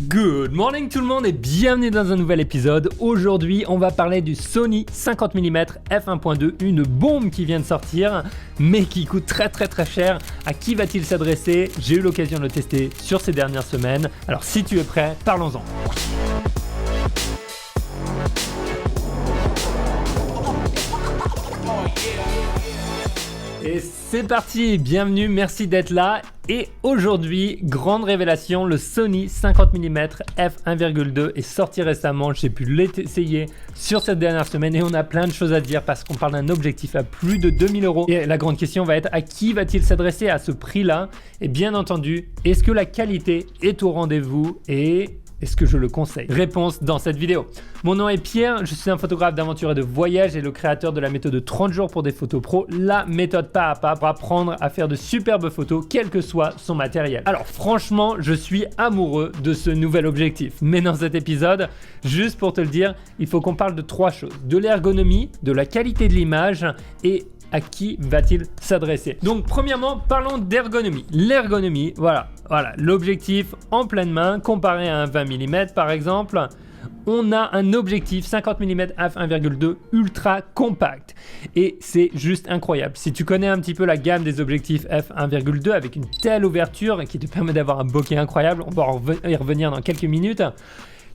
Good morning tout le monde et bienvenue dans un nouvel épisode. Aujourd'hui on va parler du Sony 50 mm f1.2, une bombe qui vient de sortir mais qui coûte très cher. À qui va-t-il s'adresser? J'ai eu l'occasion de le tester sur ces dernières semaines. Alors si tu es prêt, parlons-en. Et c'est parti, bienvenue, merci d'être là. Et aujourd'hui, grande révélation, le Sony 50 mm f1.2 est sorti récemment. J'ai pu l'essayer sur cette dernière semaine et on a plein de choses à dire parce qu'on parle d'un objectif à plus de 2000 €. Et la grande question va être, à qui va-t-il s'adresser à ce prix-là? Et bien entendu, est-ce que la qualité est au rendez-vous et est-ce que je le conseille? Réponse dans cette vidéo. Mon nom est Pierre, je suis un photographe d'aventure et de voyage et le créateur de la méthode 30 jours pour des photos pro, la méthode pas à pas pour apprendre à faire de superbes photos, quel que soit son matériel. Alors franchement, je suis amoureux de ce nouvel objectif. Mais dans cet épisode, juste pour te le dire, il faut qu'on parle de trois choses. De l'ergonomie, de la qualité de l'image et à qui va-t-il s'adresser? Donc premièrement, parlons d'ergonomie. L'ergonomie, voilà, l'objectif en pleine main comparé à un 20 mm par exemple. On a un objectif 50 mm f1.2 ultra compact et c'est juste incroyable. Si tu connais un petit peu la gamme des objectifs f1.2 avec une telle ouverture qui te permet d'avoir un bokeh incroyable, on va y revenir dans quelques minutes.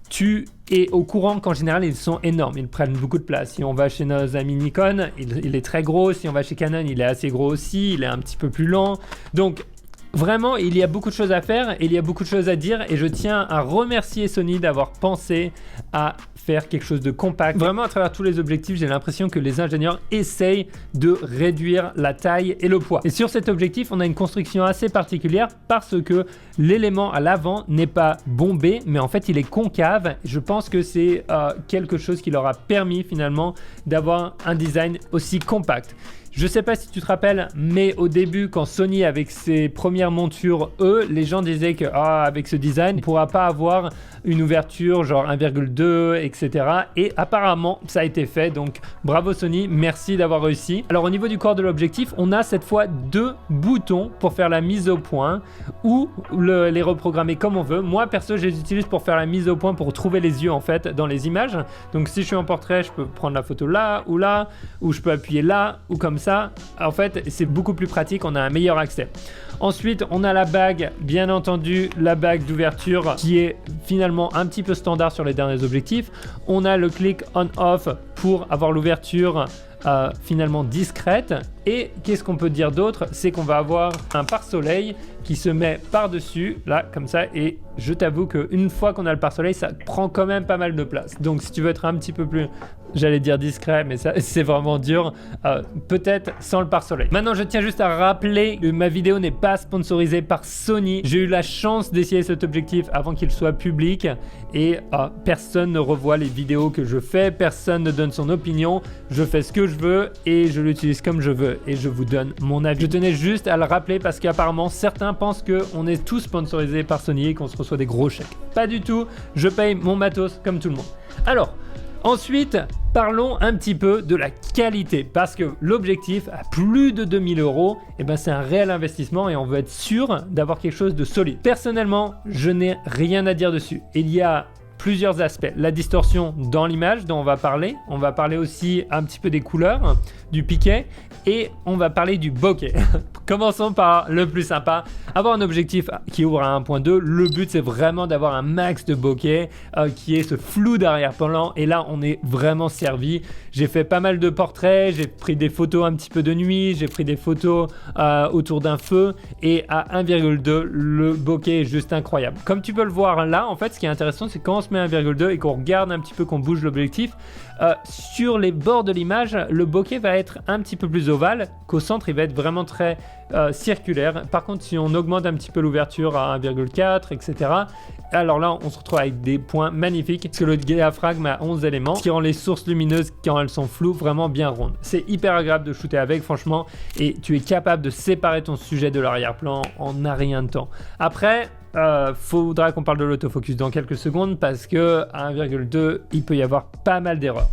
Tu es au courant qu'en général ils sont énormes, ils prennent beaucoup de place. Si on va chez nos amis Nikon, il est très gros. Si on va chez Canon, il est assez gros aussi, il est un petit peu plus lent. Donc vraiment, il y a beaucoup de choses à faire et il y a beaucoup de choses à dire et je tiens à remercier Sony d'avoir pensé à faire quelque chose de compact. Vraiment, à travers tous les objectifs, j'ai l'impression que les ingénieurs essayent de réduire la taille et le poids. Et sur cet objectif, on a une construction assez particulière parce que l'élément à l'avant n'est pas bombé, mais en fait, il est concave. Je pense que c'est quelque chose qui leur a permis finalement d'avoir un design aussi compact. Je sais pas si tu te rappelles, mais au début, quand Sony avec ses premières montures, les gens disaient que avec ce design, on ne pourra pas avoir une ouverture genre 1.2, etc. Et apparemment, ça a été fait. Donc bravo Sony, merci d'avoir réussi. Alors au niveau du corps de l'objectif, on a cette fois deux boutons pour faire la mise au point ou les reprogrammer comme on veut. Moi perso, je les utilise pour faire la mise au point, pour trouver les yeux en fait dans les images. Donc si je suis en portrait, je peux prendre la photo là, ou je peux appuyer là, ou comme ça. En fait, c'est beaucoup plus pratique, on a un meilleur accès. Ensuite, on a la bague, bien entendu, la bague d'ouverture qui est finalement un petit peu standard sur les derniers objectifs. On a le click on-off pour avoir l'ouverture finalement discrète. Et qu'est-ce qu'on peut dire d'autre? C'est qu'on va avoir un pare-soleil qui se met par-dessus, là, comme ça. Et je t'avoue qu'une fois qu'on a le pare-soleil, ça prend quand même pas mal de place. Donc si tu veux être un petit peu plus, j'allais dire discret, mais ça c'est vraiment dur, peut-être sans le pare-soleil. Maintenant, je tiens juste à rappeler que ma vidéo n'est pas sponsorisée par Sony. J'ai eu la chance d'essayer cet objectif avant qu'il soit public et personne ne revoit les vidéos que je fais, personne ne donne son opinion. Je fais ce que je veux et je l'utilise comme je veux et je vous donne mon avis. Je tenais juste à le rappeler parce qu'apparemment certains pensent qu'on est tous sponsorisés par Sony et qu'on se reçoit des gros chèques. Pas du tout, je paye mon matos comme tout le monde. Alors, ensuite, parlons un petit peu de la qualité parce que l'objectif à plus de 2000 €, c'est un réel investissement et on veut être sûr d'avoir quelque chose de solide. Personnellement, je n'ai rien à dire dessus. Il y a plusieurs aspects. La distorsion dans l'image dont on va parler aussi un petit peu des couleurs, du piqué et on va parler du bokeh. Commençons par le plus sympa. Avoir un objectif qui ouvre à 1.2, le but c'est vraiment d'avoir un max de bokeh qui est ce flou d'arrière-plan et là on est vraiment servi. J'ai fait pas mal de portraits, j'ai pris des photos un petit peu de nuit, j'ai pris des photos autour d'un feu et à 1.2 le bokeh est juste incroyable. Comme tu peux le voir là, en fait ce qui est intéressant c'est quand on se met à 1.2 et qu'on regarde un petit peu, qu'on bouge l'objectif, sur les bords de l'image, le bokeh va être un petit peu plus ovale, qu'au centre il va être vraiment très circulaire. Par contre, si on augmente un petit peu l'ouverture à 1.4, etc., alors là, on se retrouve avec des points magnifiques parce que le diaphragme a 11 éléments, ce qui rend les sources lumineuses, quand elles sont floues, vraiment bien rondes. C'est hyper agréable de shooter avec, franchement, et tu es capable de séparer ton sujet de l'arrière-plan en un rien de temps. Après, faudra qu'on parle de l'autofocus dans quelques secondes parce que à 1.2, il peut y avoir pas mal d'erreurs.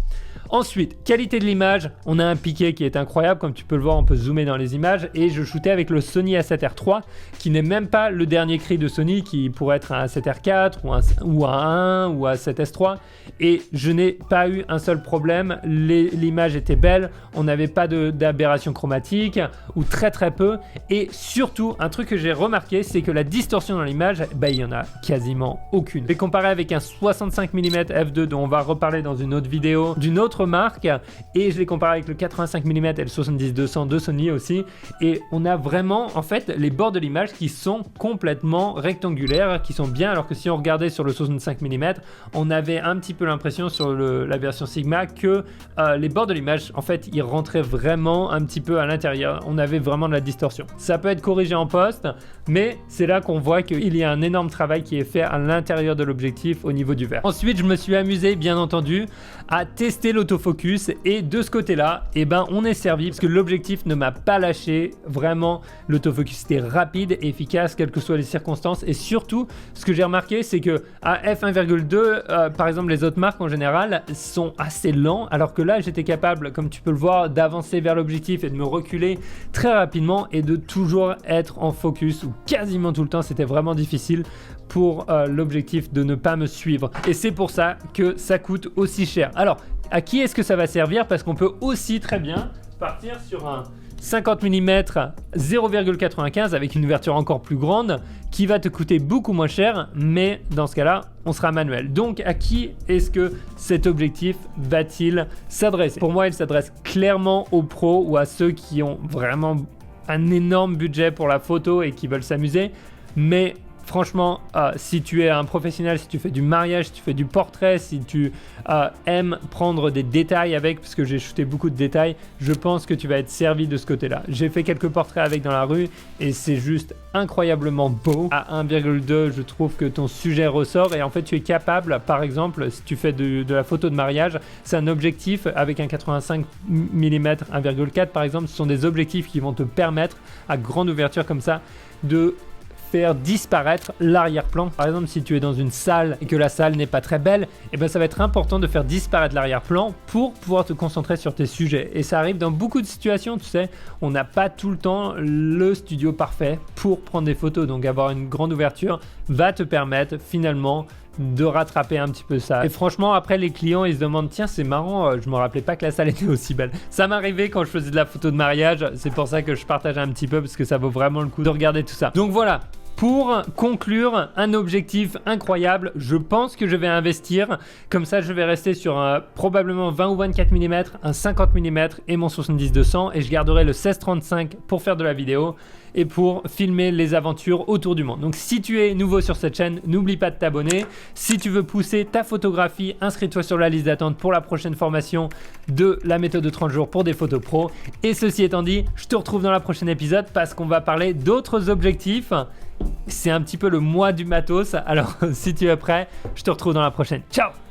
Ensuite, qualité de l'image, on a un piqué qui est incroyable, comme tu peux le voir, on peut zoomer dans les images, et je shootais avec le Sony A7R III, qui n'est même pas le dernier cri de Sony, qui pourrait être un A7R IV, ou un 1, ou un A7S III, et je n'ai pas eu un seul problème, l'image était belle, on n'avait pas d'aberration chromatique, ou très peu, et surtout, un truc que j'ai remarqué, c'est que la distorsion dans l'image, il y en a quasiment aucune. Je vais comparer avec un 65 mm f2 dont on va reparler dans une autre vidéo d'une autre marque, et je l'ai comparé avec le 85 mm et le 70-200 de Sony aussi, et on a vraiment en fait les bords de l'image qui sont complètement rectangulaires, qui sont bien, alors que si on regardait sur le 65 mm, on avait un petit peu l'impression sur la version Sigma que les bords de l'image en fait ils rentraient vraiment un petit peu à l'intérieur, on avait vraiment de la distorsion. Ça peut être corrigé en post, mais c'est là qu'on voit qu'il y a un énorme travail qui est fait à l'intérieur de l'objectif au niveau du verre. Ensuite, je me suis amusé bien entendu à tester l'autofocus, et de ce côté-là, on est servi parce que l'objectif ne m'a pas lâché. Vraiment, l'autofocus était rapide et efficace quelles que soient les circonstances, et surtout, ce que j'ai remarqué, c'est que à f1.2, par exemple, les autres marques en général sont assez lents, alors que là, j'étais capable, comme tu peux le voir, d'avancer vers l'objectif et de me reculer très rapidement et de toujours être en focus, ou quasiment tout le temps. C'était vraiment difficile pour l'objectif de ne pas me suivre, et c'est pour ça que ça coûte aussi cher. Alors, à qui est-ce que ça va servir? Parce qu'on peut aussi très bien partir sur un 50 mm 0,95 avec une ouverture encore plus grande qui va te coûter beaucoup moins cher, mais dans ce cas-là, on sera manuel. Donc, à qui est-ce que cet objectif va-t-il s'adresser? Pour moi, il s'adresse clairement aux pros ou à ceux qui ont vraiment un énorme budget pour la photo et qui veulent s'amuser, mais franchement, si tu es un professionnel, si tu fais du mariage, si tu fais du portrait, si tu aimes prendre des détails avec, parce que j'ai shooté beaucoup de détails, je pense que tu vas être servi de ce côté-là. J'ai fait quelques portraits avec dans la rue et c'est juste incroyablement beau. À 1,2, je trouve que ton sujet ressort, et en fait tu es capable, par exemple, si tu fais de la photo de mariage, c'est un objectif avec un 85 mm 1,4 par exemple, ce sont des objectifs qui vont te permettre, à grande ouverture comme ça, de faire disparaître l'arrière-plan. Par exemple, si tu es dans une salle et que la salle n'est pas très belle, ça va être important de faire disparaître l'arrière-plan pour pouvoir te concentrer sur tes sujets. Et ça arrive dans beaucoup de situations, tu sais, on n'a pas tout le temps le studio parfait pour prendre des photos, donc avoir une grande ouverture va te permettre finalement de rattraper un petit peu ça. Et franchement, après, les clients ils se demandent, tiens, c'est marrant, je me rappelais pas que la salle était aussi belle. Ça m'arrivait quand je faisais de la photo de mariage, c'est pour ça que je partage un petit peu, parce que ça vaut vraiment le coup de regarder tout ça. Donc voilà. Pour conclure, un objectif incroyable, je pense que je vais investir. Comme ça, je vais rester sur probablement 20 ou 24 mm, un 50 mm et mon 70-200, et je garderai le 16-35 pour faire de la vidéo et pour filmer les aventures autour du monde. Donc si tu es nouveau sur cette chaîne, n'oublie pas de t'abonner. Si tu veux pousser ta photographie, inscris-toi sur la liste d'attente pour la prochaine formation de la méthode de 30 jours pour des photos pro. Et ceci étant dit, je te retrouve dans le prochain épisode parce qu'on va parler d'autres objectifs. C'est un petit peu le mois du matos, alors si tu es prêt, je te retrouve dans la prochaine. Ciao!